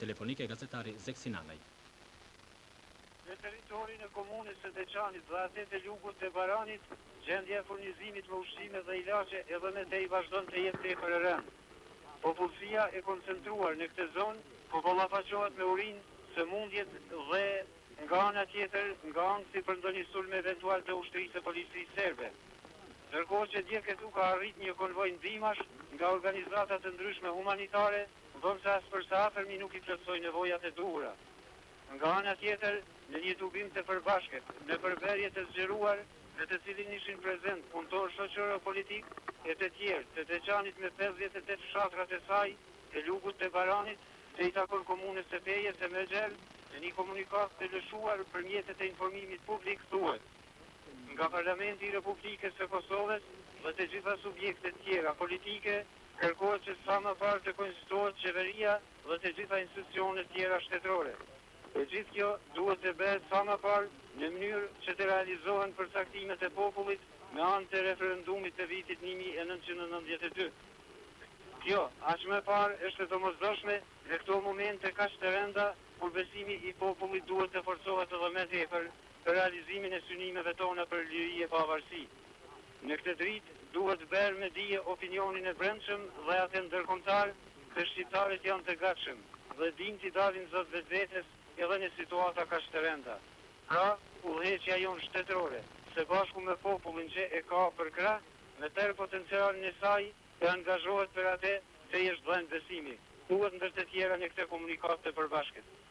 telefonike gazetari Zek Sinanaj. Në teritorin e komunës së Deçanit dhe atet e Lugut të Baranit, gjendja e furnizimit me ushqime dhe ilaçe edhe me te i vazhdon të jetë tepër e rëndë. Popullsia e koncentruar në këtë zonë po ballafaqohet me urinë, sëmundjet dhe nga ana tjetër nga ankthi për ndonjë sulm eventual të ushtrisë së policisë serbe. Ndërkohë që dje këtu ka arrit një konvoj ndihmash nga organizata të ndryshme humanitare, ndonse as për sa afërmi nuk i plotësoi nevojat e duhura. Nga ana tjetër, në një tubim të përbashkët, në përberje të zgjeruar, në të cilin ishin prezent punëtorë shoqëror politik e të tjerë, të Deçanit me 58 fshatrat e saj, të Lugut të Baranit, të i takon komunës së Pejes e Mexhel, në një komunikat të lëshuar për mjetet e informimit publik thuhet: nga Parlamenti i Republikës së Kosovës dhe të gjitha subjektet tjera politike, kërkohet që sa më parë të konsultohet qeveria dhe të gjitha institucionet tjera shtetërore. E gjithë kjo duhet të bëhet sa më parë në mënyrë që të realizohen përcaktimet e popullit me anë të referendumit të vitit 1992. Kjo, aq më parë, është domosdoshme në këto momente kaq të rënda, kur besimi i popullit duhet të forcohet edhe më tepër për realizimin e synimeve tona për liri e pavarësi. Në këtë dritë duhet bërë me dije opinionin e brendshëm dhe atë ndërkombëtar, që shqiptarët janë të gatshëm dhe dinë t'i dalin zot vetvetes edhe në situata kaq të rënda. Pra, udhëheqja jonë shtetërore, së bashku me popullin që e ka për krah, me tërë potencialin e saj, e angazhohet për atë të jesh dhënë besimi. Thuhet ndër të tjera në këtë komunikat të përbashkët.